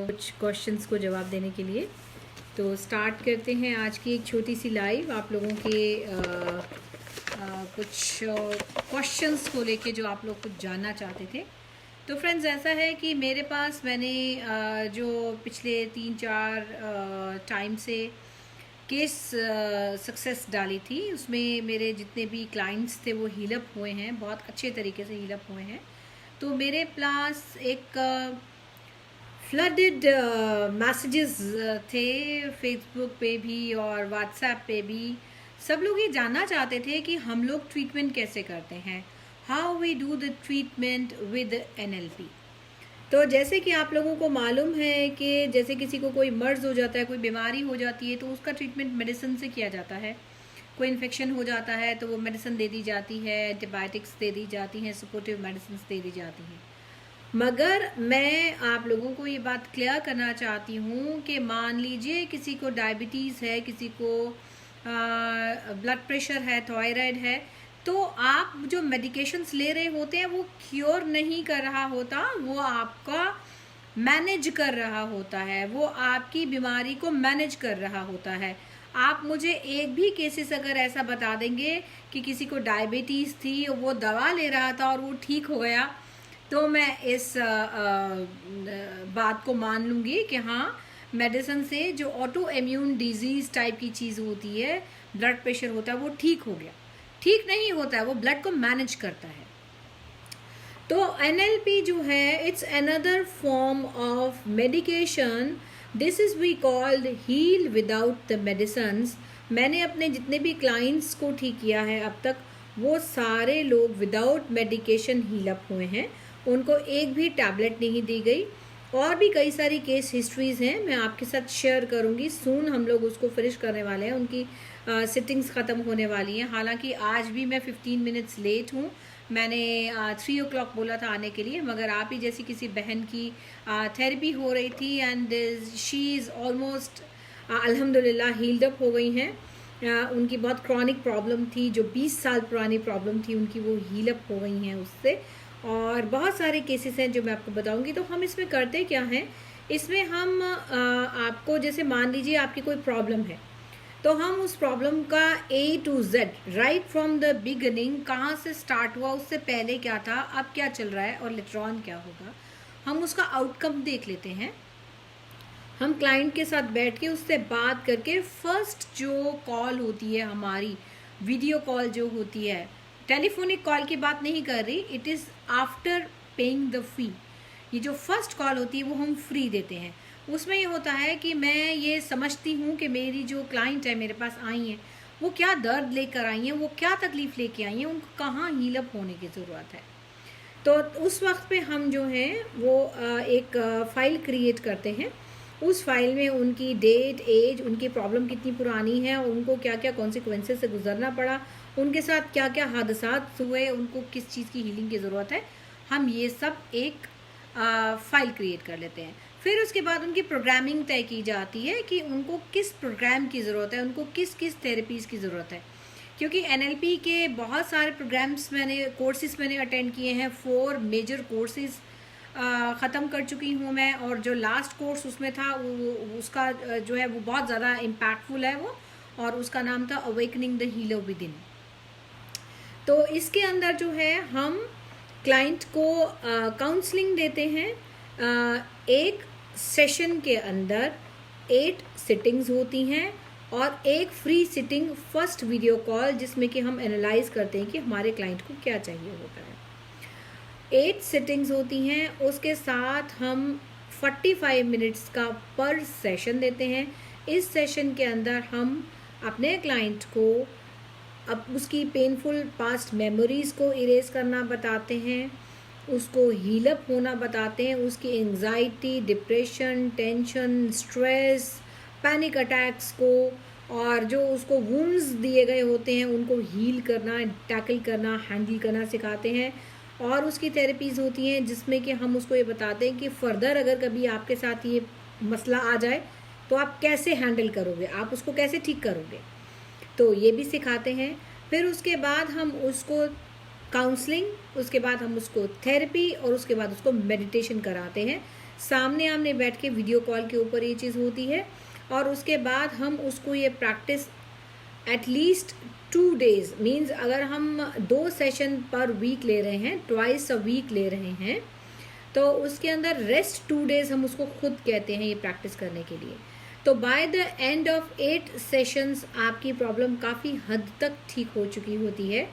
कुछ क्वेश्चंस को जवाब देने के लिए। तो स्टार्ट करते हैं आज की एक छोटी सी लाइव आप लोगों के कुछ क्वेश्चंस को लेके जो आप लोग कुछ जानना चाहते थे। तो फ्रेंड्स, ऐसा है कि मेरे पास मैंने जो पिछले 3-4 टाइम से केस सक्सेस डाली थी, उसमें मेरे जितने भी क्लाइंट्स थे वो हील अप हुए हैं, बहुत अच्छे तरीके से हील अप हुए हैं। तो मेरे पास एक फ्लडेड मैसेजेस थे फेसबुक पे भी और व्हाट्सएप पे भी। सब लोग ये जानना चाहते थे कि हम लोग ट्रीटमेंट कैसे करते हैं, how we do the treatment with NLP। तो जैसे कि आप लोगों को मालूम है कि जैसे किसी को कोई मर्ज हो जाता है, कोई बीमारी हो जाती है, तो उसका ट्रीटमेंट मेडिसिन से किया जाता है। कोई इन्फेक्शन हो जाता है तो वो मेडिसिन दे दी जाती है, एंटीबायोटिक्स दे दी जाती हैं, सपोर्टिव मेडिसिन दे दी जाती हैं। मगर मैं आप लोगों को ये बात क्लियर करना चाहती हूँ कि मान लीजिए किसी को डायबिटीज़ है, किसी को ब्लड प्रेशर है, थायराइड है, तो आप जो मेडिकेशंस ले रहे होते हैं वो क्योर नहीं कर रहा होता, वो आपका मैनेज कर रहा होता है, वो आपकी बीमारी को मैनेज कर रहा होता है। आप मुझे एक भी केसेस अगर ऐसा बता देंगे कि किसी को डायबिटीज़ थी, वो दवा ले रहा था और वो ठीक हो गया, तो मैं इस बात को मान लूँगी कि हाँ, मेडिसिन से जो ऑटो इम्यून डिजीज़ टाइप की चीज़ होती है, ब्लड प्रेशर होता है, वो ठीक हो गया। ठीक नहीं होता है, वो ब्लड को मैनेज करता है। तो NLP जो है, it's another form of medication. This is we called heal without the medicines. मैंने अपने जितने भी क्लाइंट्स को ठीक किया है अब तक, वो सारे लोग विदाउट मेडिकेशन हील अप हुए हैं, उनको एक भी टैबलेट नहीं दी गई। और भी कई सारी केस हिस्ट्रीज़ हैं, मैं आपके साथ शेयर करूंगी। सून हम लोग उसको फिनिश करने वाले हैं, उनकी सिटिंग्स ख़त्म होने वाली हैं। हालांकि आज भी मैं 15 मिनट्स लेट हूँ। मैंने 3 o'clock बोला था आने के लिए, मगर आप ही जैसी किसी बहन की थेरेपी हो रही थी एंड शी इज़ ऑलमोस्ट अल्हम्दुलिल्लाह हील्ड अप हो गई हैं। उनकी बहुत क्रॉनिक प्रॉब्लम थी, जो 20 साल पुरानी प्रॉब्लम थी उनकी, वो हील अप हो गई हैं उससे। और बहुत सारे केसेस हैं जो मैं आपको बताऊंगी। तो हम इसमें करते क्या हैं, इसमें हम आपको जैसे मान लीजिए आपकी कोई प्रॉब्लम है, तो हम उस प्रॉब्लम का A to Z right from the beginning, कहाँ से स्टार्ट हुआ, उससे पहले क्या था, अब क्या चल रहा है और लेटर ऑन क्या होगा, हम उसका आउटकम देख लेते हैं। हम क्लाइंट के साथ बैठ के उससे बात करके, फर्स्ट जो कॉल होती है हमारी, वीडियो कॉल जो होती है, टेलीफोनिक कॉल की बात नहीं कर रही, it is after paying the fee. ये जो फर्स्ट कॉल होती है वो हम फ्री देते हैं। उसमें ये होता है कि मैं ये समझती हूँ कि मेरी जो क्लाइंट है मेरे पास आई हैं, वो क्या दर्द लेकर आई हैं, वो क्या तकलीफ़ लेके आई हैं, उनको कहाँ हील अप होने की ज़रूरत है। तो उस वक्त पे हम जो हैं वो एक फ़ाइल क्रिएट करते हैं। उस फाइल में उनकी डेट, एज, उनकी प्रॉब्लम कितनी पुरानी है, उनको क्या क्या कॉन्सिक्वेंसेस से गुजरना पड़ा, उनके साथ क्या क्या हादसात हुए, उनको किस चीज़ की हीलिंग की ज़रूरत है, हम ये सब एक फ़ाइल क्रिएट कर लेते हैं। फिर उसके बाद उनकी प्रोग्रामिंग तय की जाती है कि उनको किस प्रोग्राम की ज़रूरत है, उनको किस किस थेरेपीज़ की ज़रूरत है। क्योंकि NLP के बहुत सारे प्रोग्राम्स कोर्सेज़ मैंने अटेंड किए हैं। 4 मेजर कोर्सेज़ ख़त्म कर चुकी हूँ मैं, और जो लास्ट कोर्स उसमें था उसका जो है वो बहुत ज़्यादा इम्पैक्टफुल है वो, और उसका नाम था awakening the healer with in. तो इसके अंदर जो है हम क्लाइंट को काउंसलिंग देते हैं। एक सेशन के अंदर 8 सिटिंग्स होती हैं और एक free sitting first video call, जिसमें कि हम एनालाइज करते हैं कि हमारे क्लाइंट को क्या चाहिए होता है। 8 सिटिंग्स होती हैं, उसके साथ हम 45 मिनट्स का पर सेशन देते हैं। इस सेशन के अंदर हम अपने क्लाइंट को अब उसकी पेनफुल पास्ट मेमोरीज़ को इरेज करना बताते हैं, उसको हील अप होना बताते हैं, उसकी anxiety, depression, tension, stress, panic attacks को, और जो उसको वुंड्स दिए गए होते हैं उनको हील करना, टैकल करना, हैंडल करना सिखाते हैं। और उसकी थेरेपीज़ होती हैं जिसमें कि हम उसको ये बताते हैं कि फ़र्दर अगर कभी आपके साथ ये मसला आ जाए तो आप कैसे हैंडल करोगे, आप उसको कैसे ठीक करोगे, तो ये भी सिखाते हैं। फिर उसके बाद हम उसको काउंसलिंग, उसके बाद हम उसको थेरेपी, और उसके बाद उसको मेडिटेशन कराते हैं। सामने आमने बैठ के वीडियो कॉल के ऊपर ये चीज़ होती है, और उसके बाद हम उसको ये प्रैक्टिस एटलीस्ट 2 डेज, मीन्स अगर हम 2 सेशन पर वीक ले रहे हैं, ट्वाइस अ वीक ले रहे हैं, तो उसके अंदर रेस्ट 2 डेज हम उसको खुद कहते हैं ये प्रैक्टिस करने के लिए। तो by the end of 8 sessions आपकी प्रॉब्लम काफ़ी हद तक ठीक हो चुकी होती है।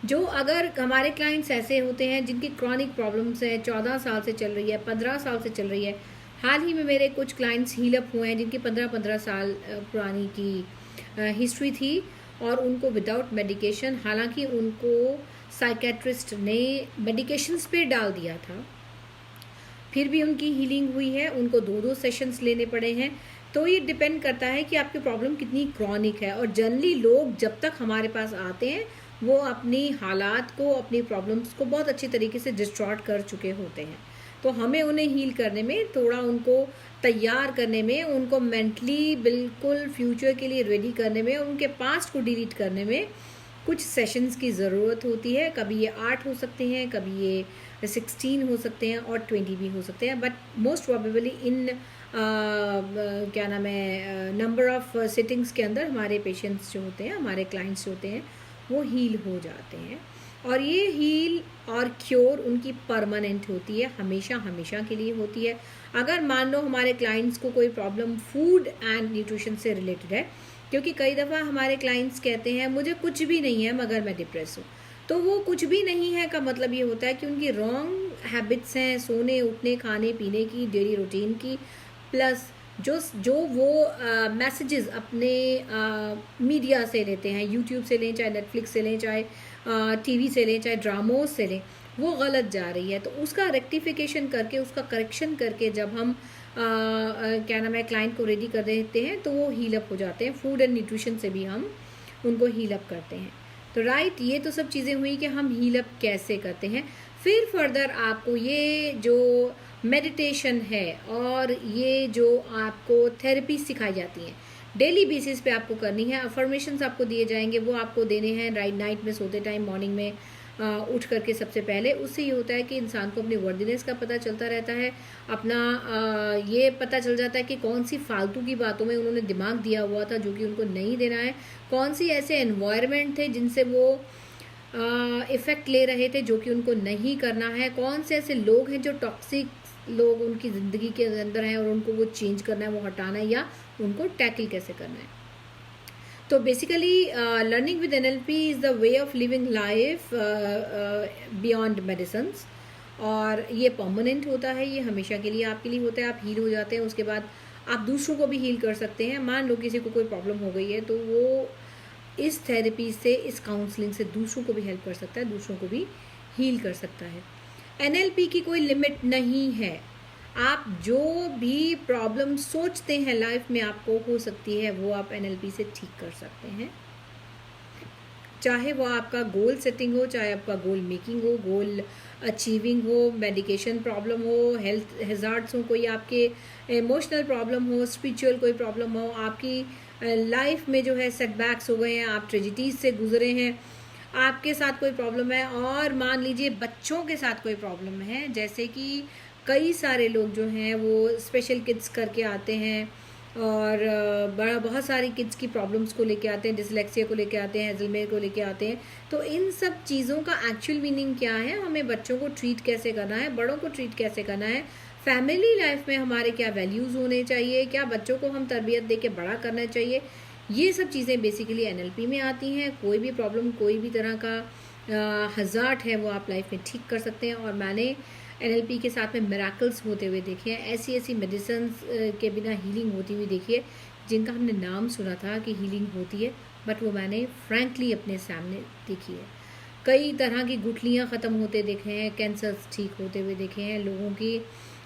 जो अगर हमारे क्लाइंट्स ऐसे होते हैं जिनकी क्रॉनिक प्रॉब्लम्स है, 14 साल से चल रही है, 15 साल से चल रही है, हाल ही में मेरे कुछ क्लाइंट्स हील अप हुए हैं जिनकी 15-15 साल पुरानी की हिस्ट्री थी, और उनको विदाउट मेडिकेशन, हालांकि उनको साइकेट्रिस्ट ने मेडिकेशंस पे डाल दिया था, फिर भी उनकी हीलिंग हुई है। उनको 2-2 सेशंस लेने पड़े हैं। तो ये डिपेंड करता है कि आपकी प्रॉब्लम कितनी क्रॉनिक है, और जनरली लोग जब तक हमारे पास आते हैं वो अपनी हालात को, अपनी प्रॉब्लम्स को बहुत अच्छी तरीके से डिस्ट्रॉट कर चुके होते हैं। तो हमें उन्हें हील करने में, थोड़ा उनको तैयार करने में, उनको मेंटली बिल्कुल फ्यूचर के लिए रेडी करने में, उनके पास्ट को डिलीट करने में कुछ सेशंस की ज़रूरत होती है। कभी ये 8 हो सकते हैं, कभी ये 16 हो सकते हैं, और 20 भी हो सकते हैं, बट मोस्ट प्रोबेबली इन क्या नाम है, नंबर ऑफ सिटिंग्स के अंदर हमारे पेशेंट्स जो होते हैं, हमारे क्लाइंट्स जो होते हैं, वो हील हो जाते हैं। और ये हील और क्योर उनकी परमानेंट होती है, हमेशा हमेशा के लिए होती है। अगर मान लो हमारे क्लाइंट्स को कोई प्रॉब्लम फूड एंड न्यूट्रिशन से रिलेटेड है, क्योंकि कई दफ़ा हमारे क्लाइंट्स कहते हैं मुझे कुछ भी नहीं है मगर मैं डिप्रेस हूँ, तो वो कुछ भी नहीं है का मतलब ये होता है कि उनकी रॉन्ग हैबिट्स हैं सोने उठने खाने पीने की, डेली रूटीन की, प्लस जो वो मैसेजेस अपने मीडिया से लेते हैं, यूट्यूब से लें, चाहे नेटफ्लिक्स से लें, चाहे टीवी से लें, चाहे ड्रामोज से लें, वो गलत जा रही है। तो उसका रेक्टिफिकेशन करके, उसका करेक्शन करके जब हम क्या नाम है, क्लाइंट को रेडी कर देते हैं, तो वो हील अप हो जाते हैं। फूड एंड न्यूट्रिशन से भी हम उनको हील अप करते हैं। तो राइट, ये तो सब चीज़ें हुई कि हम हील अप कैसे करते हैं। फिर फर्दर आपको ये जो मेडिटेशन है और ये जो आपको थेरेपी सिखाई जाती हैं, डेली बेसिस पे आपको करनी है। अफर्मेशंस आपको दिए जाएंगे, वो आपको देने हैं नाइट में सोते टाइम, मॉर्निंग में उठ करके सबसे पहले। उससे ये होता है कि इंसान को अपनी वर्दीनेस का पता चलता रहता है, अपना ये पता चल जाता है कि कौन सी फालतू की बातों में उन्होंने दिमाग दिया हुआ था जो कि उनको नहीं देना है, कौन सी ऐसे एनवायरनमेंट थे जिनसे वो इफ़ेक्ट ले रहे थे जो कि उनको नहीं करना है, कौन से ऐसे लोग हैं जो टॉक्सिक लोग उनकी ज़िंदगी के अंदर हैं और उनको वो चेंज करना है, वो हटाना है, या उनको टैकल कैसे करना है। तो basically learning with NLP is the way of living life beyond medicines, और ये परमानेंट होता है, ये हमेशा के लिए आपके लिए होता है। आप हील हो जाते हैं, उसके बाद आप दूसरों को भी हील कर सकते हैं। मान लो किसी को कोई प्रॉब्लम हो गई है, तो वो इस थेरेपी से, इस काउंसलिंग से दूसरों को भी हेल्प कर सकता है, दूसरों को भी हील कर सकता है। NLP की कोई लिमिट नहीं है। आप जो भी प्रॉब्लम सोचते हैं लाइफ में आपको हो सकती है, वो आप NLP से ठीक कर सकते हैं। चाहे वो आपका गोल सेटिंग हो, चाहे आपका गोल मेकिंग हो, गोल अचीविंग हो, मेडिकेशन प्रॉब्लम हो, हेल्थ हैजार्ड्स हो, कोई आपके इमोशनल प्रॉब्लम हो, स्पिरिचुअल कोई प्रॉब्लम हो, आपकी लाइफ में जो है सेटबैक्स हो गए हैं, आप ट्रेजिडीज से गुजरे हैं, आपके साथ कोई प्रॉब्लम है, और मान लीजिए बच्चों के साथ कोई प्रॉब्लम है, जैसे कि कई सारे लोग जो हैं वो स्पेशल किड्स करके आते हैं और बहुत सारी किड्स की प्रॉब्लम्स को लेके आते हैं, डिसलेक्सिया को लेके आते हैं, हेज़लमेयर को लेके आते हैं। तो इन सब चीज़ों का एक्चुअल मीनिंग क्या है, हमें बच्चों को ट्रीट कैसे करना है, बड़ों को ट्रीट कैसे करना है, फैमिली लाइफ में हमारे क्या वैल्यूज़ होने चाहिए, क्या बच्चों को हम तरबियत दे के बड़ा करना चाहिए, ये सब चीज़ें बेसिकली NLP में आती हैं। कोई भी प्रॉब्लम, कोई भी तरह का हज़ार्ड है, वो आप लाइफ में ठीक कर सकते हैं। और मैंने NLP के साथ में मिराकल्स होते हुए देखे हैं, ऐसी ऐसी मेडिसिन के बिना हीलिंग होती हुई देखी है, जिनका हमने नाम सुना था कि हीलिंग होती है, बट वो मैंने फ्रैंकली अपने सामने देखी है। कई तरह की गुठलियाँ ख़त्म होते देखे हैं, कैंसर्स ठीक होते हुए देखे हैं, लोगों की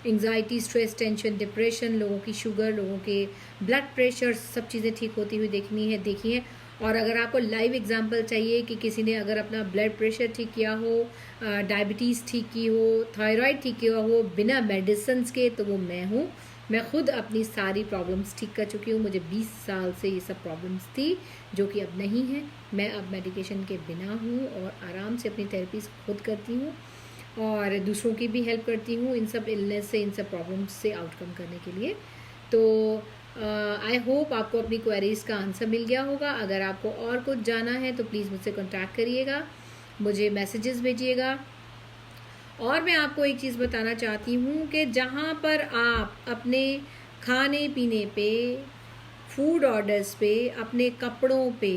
एंग्जाइटी, स्ट्रेस, टेंशन, डिप्रेशन, लोगों की शुगर, लोगों के ब्लड प्रेशर, सब चीज़ें ठीक होती हुई देखी हैं। और अगर आपको लाइव एग्जांपल चाहिए कि किसी ने अगर अपना ब्लड प्रेशर ठीक किया हो, डायबिटीज़ ठीक की हो, थायराइड ठीक किया हो बिना मेडिसिन्स के, तो वो मैं हूँ। मैं खुद अपनी सारी प्रॉब्लम्स ठीक कर चुकी हूँ। मुझे 20 साल से ये सब प्रॉब्लम्स थी जो कि अब नहीं है। मैं अब मेडिकेशन के बिना हूँ और आराम से अपनी थेरेपीज खुद करती हूँ। और दूसरों की भी हेल्प करती हूँ इन सब इलनेस से, इन सब प्रॉब्लम्स से आउटकम करने के लिए। तो आई होप आपको अपनी क्वेरीज़ का आंसर मिल गया होगा। अगर आपको और कुछ जाना है तो प्लीज़ मुझसे कॉन्टैक्ट करिएगा, मुझे मैसेजेस भेजिएगा। और मैं आपको एक चीज़ बताना चाहती हूँ कि जहाँ पर आप अपने खाने पीने पे, फूड ऑर्डर्स पे, अपने कपड़ों पे,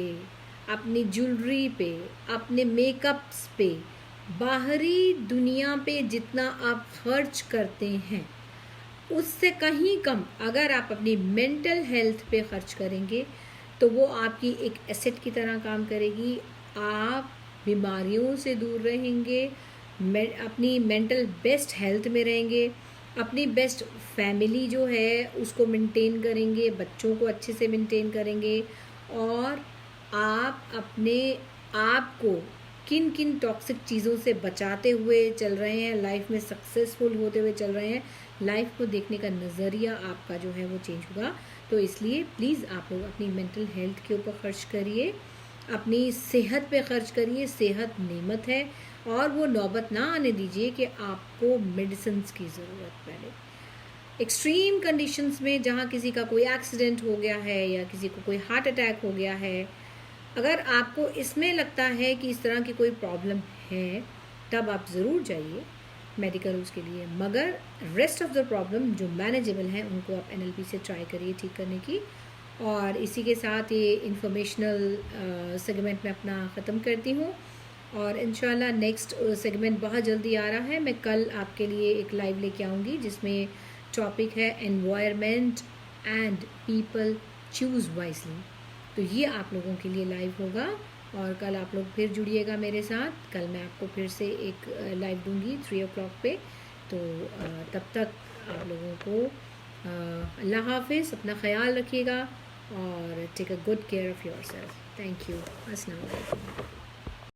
अपनी ज्वेलरी पे, अपने मेकअप्स पे, बाहरी दुनिया पे जितना आप खर्च करते हैं उससे कहीं कम अगर आप अपनी मेंटल हेल्थ पे खर्च करेंगे तो वो आपकी एक एसेट की तरह काम करेगी। आप बीमारियों से दूर रहेंगे, अपनी मेंटल बेस्ट हेल्थ में रहेंगे, अपनी बेस्ट फैमिली जो है उसको मेंटेन करेंगे, बच्चों को अच्छे से मेंटेन करेंगे, और आप अपने आप को किन किन टॉक्सिक चीज़ों से बचाते हुए चल रहे हैं, लाइफ में सक्सेसफुल होते हुए चल रहे हैं, लाइफ को देखने का नज़रिया आपका जो है वो चेंज होगा। तो इसलिए प्लीज़ आप लोग अपनी मेंटल हेल्थ के ऊपर खर्च करिए, अपनी सेहत पे खर्च करिए। सेहत नेमत है और वो नौबत ना आने दीजिए कि आपको मेडिसिन की ज़रूरत पड़े। एक्सट्रीम कंडीशंस में जहाँ किसी का कोई एक्सीडेंट हो गया है या किसी को कोई हार्ट अटैक हो गया है, अगर आपको इसमें लगता है कि इस तरह की कोई प्रॉब्लम है तब आप ज़रूर जाइए मेडिकल उसके लिए, मगर रेस्ट ऑफ द प्रॉब्लम जो मैनेजेबल हैं उनको आप NLP से ट्राई करिए ठीक करने की। और इसी के साथ ये इंफॉर्मेशनल सेगमेंट मैं अपना ख़त्म करती हूँ और इंशाल्लाह नेक्स्ट सेगमेंट बहुत जल्दी आ रहा है। मैं कल आपके लिए एक लाइव लेके आऊँगी जिसमें टॉपिक है environment and people choose wisely. तो ये आप लोगों के लिए लाइव होगा और कल आप लोग फिर जुड़िएगा मेरे साथ। कल मैं आपको फिर से एक लाइव दूंगी 3 o'clock पे। तो तब तक आप लोगों को अल्लाह हाफिज़, अपना ख्याल रखिएगा और take a good care of yourself. Thank you. अस्सलाम वालेकुम।